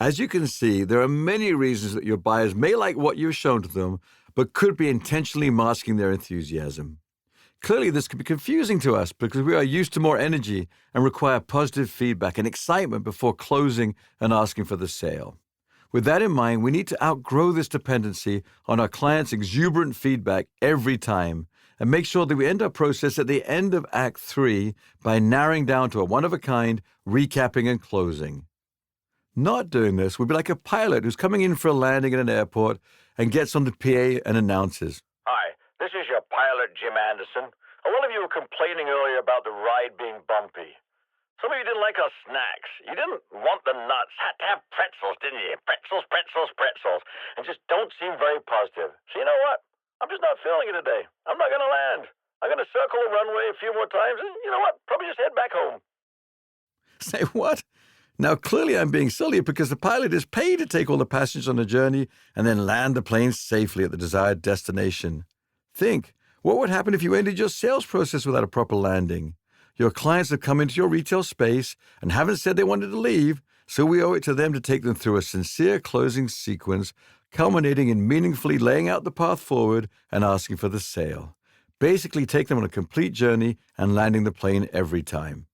As you can see, there are many reasons that your buyers may like what you've shown to them, but could be intentionally masking their enthusiasm. Clearly, this can be confusing to us because we are used to more energy and require positive feedback and excitement before closing and asking for the sale. With that in mind, we need to outgrow this dependency on our clients' exuberant feedback every time and make sure that we end our process at the end of Act 3 by narrowing down to a one-of-a-kind, recapping and closing. Not doing this would be like a pilot who's coming in for a landing at an airport and gets on the PA and announces, "Hi, this is your pilot, Jim Anderson. A lot of you were complaining earlier about the ride being bumpy. Some of you didn't like our snacks. You didn't want the nuts. Had to have pretzels, didn't you? Pretzels, pretzels, pretzels. And just don't seem very positive. So you know what? I'm just not feeling it today. I'm not going to land. I'm going to circle the runway a few more times and you know what? Probably just head back home." Say what? Now, clearly I'm being silly because the pilot is paid to take all the passengers on a journey and then land the plane safely at the desired destination. Think, what would happen if you ended your sales process without a proper landing? Your clients have come into your retail space and haven't said they wanted to leave, so we owe it to them to take them through a sincere closing sequence, culminating in meaningfully laying out the path forward and asking for the sale. Basically, take them on a complete journey and landing the plane every time.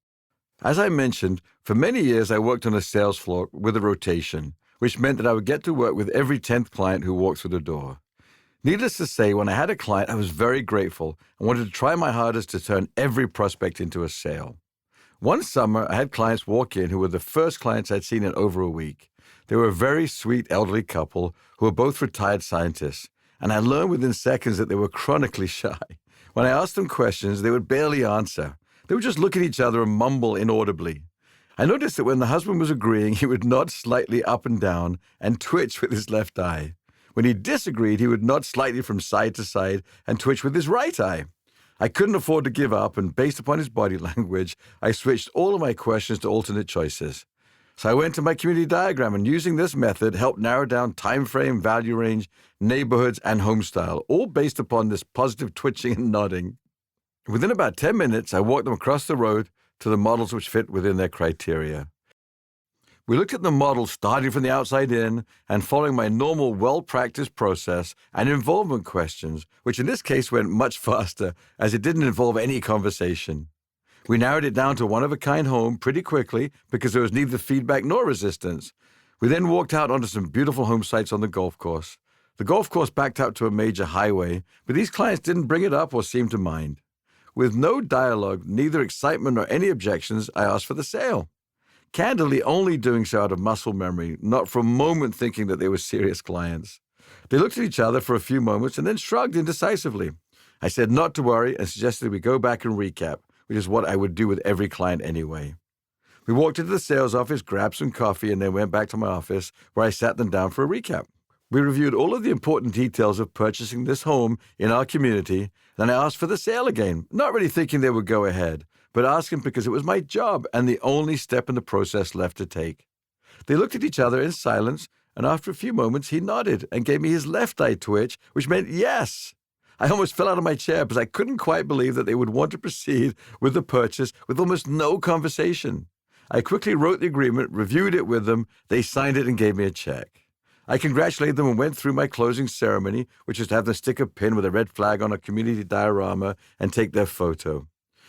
As I mentioned, for many years I worked on a sales floor with a rotation, which meant that I would get to work with every 10th client who walked through the door. Needless to say, when I had a client, I was very grateful and wanted to try my hardest to turn every prospect into a sale. One summer, I had clients walk in who were the first clients I'd seen in over a week. They were a very sweet elderly couple who were both retired scientists, and I learned within seconds that they were chronically shy. When I asked them questions, they would barely answer. They would just look at each other and mumble inaudibly. I noticed that when the husband was agreeing, he would nod slightly up and down and twitch with his left eye. When he disagreed, he would nod slightly from side to side and twitch with his right eye. I couldn't afford to give up, and based upon his body language, I switched all of my questions to alternate choices. So I went to my community diagram, and using this method helped narrow down time frame, value range, neighborhoods, and home style, all based upon this positive twitching and nodding. Within about 10 minutes, I walked them across the road to the models which fit within their criteria. We looked at the models starting from the outside in and following my normal well-practiced process and involvement questions, which in this case went much faster as it didn't involve any conversation. We narrowed it down to a one-of-a-kind home pretty quickly because there was neither feedback nor resistance. We then walked out onto some beautiful home sites on the golf course. The golf course backed up to a major highway, but these clients didn't bring it up or seem to mind. With no dialogue, neither excitement nor any objections, I asked for the sale. Candidly, only doing so out of muscle memory, not for a moment thinking that they were serious clients. They looked at each other for a few moments and then shrugged indecisively. I said not to worry and suggested we go back and recap, which is what I would do with every client anyway. We walked into the sales office, grabbed some coffee, and then went back to my office where I sat them down for a recap. We reviewed all of the important details of purchasing this home in our community. Then I asked for the sale again, not really thinking they would go ahead, but asking because it was my job and the only step in the process left to take. They looked at each other in silence, and after a few moments, he nodded and gave me his left eye twitch, which meant yes. I almost fell out of my chair because I couldn't quite believe that they would want to proceed with the purchase with almost no conversation. I quickly wrote the agreement, reviewed it with them, they signed it and gave me a check. I congratulated them and went through my closing ceremony, which is to have them stick a pin with a red flag on a community diorama and take their photo.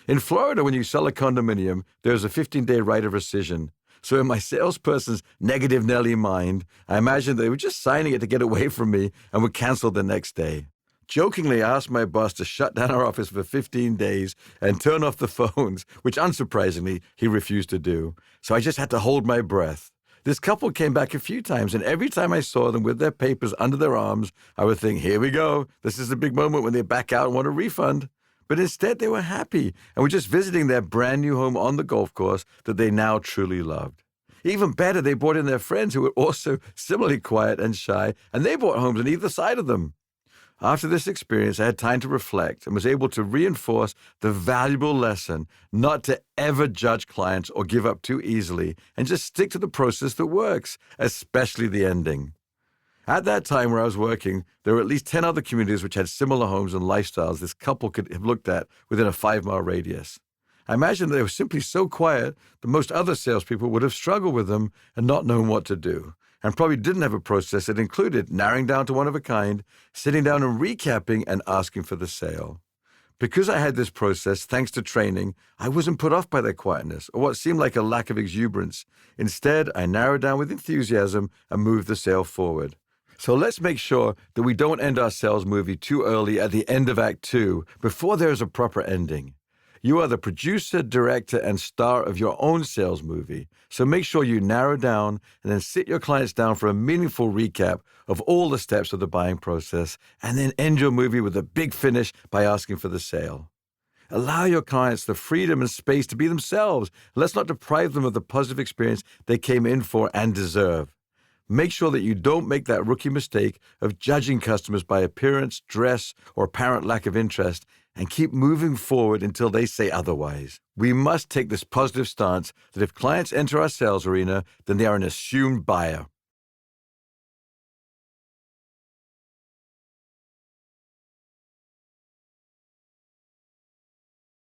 In Florida, when you sell a condominium, there's a 15-day right of rescission. So in my salesperson's negative Nelly mind, I imagined they were just signing it to get away from me and would cancel the next day. Jokingly, I asked my boss to shut down our office for 15 days and turn off the phones, which unsurprisingly, he refused to do. So I just had to hold my breath. This couple came back a few times, and every time I saw them with their papers under their arms, I would think, here we go. This is the big moment when they back out and want a refund. But instead, they were happy and were just visiting their brand new home on the golf course that they now truly loved. Even better, they brought in their friends who were also similarly quiet and shy, and they bought homes on either side of them. After this experience, I had time to reflect and was able to reinforce the valuable lesson not to ever judge clients or give up too easily and just stick to the process that works, especially the ending. At that time where I was working, there were at least 10 other communities which had similar homes and lifestyles this couple could have looked at within a 5-mile radius. I imagine they were simply so quiet that most other salespeople would have struggled with them and not known what to do. and probably didn't have a process that included narrowing down to one of a kind, sitting down and recapping, and asking for the sale. Because I had this process, thanks to training, I wasn't put off by their quietness or what seemed like a lack of exuberance. Instead, I narrowed down with enthusiasm and moved the sale forward. So let's make sure that we don't end our sales movie too early at the end of Act 2, before there is a proper ending. You are the producer, director, and star of your own sales movie, so make sure you narrow down and then sit your clients down for a meaningful recap of all the steps of the buying process, and then end your movie with a big finish by asking for the sale. Allow your clients the freedom and space to be themselves. Let's not deprive them of the positive experience they came in for and deserve. Make sure that you don't make that rookie mistake of judging customers by appearance, dress, or apparent lack of interest, and keep moving forward until they say otherwise. We must take this positive stance that if clients enter our sales arena, then they are an assumed buyer.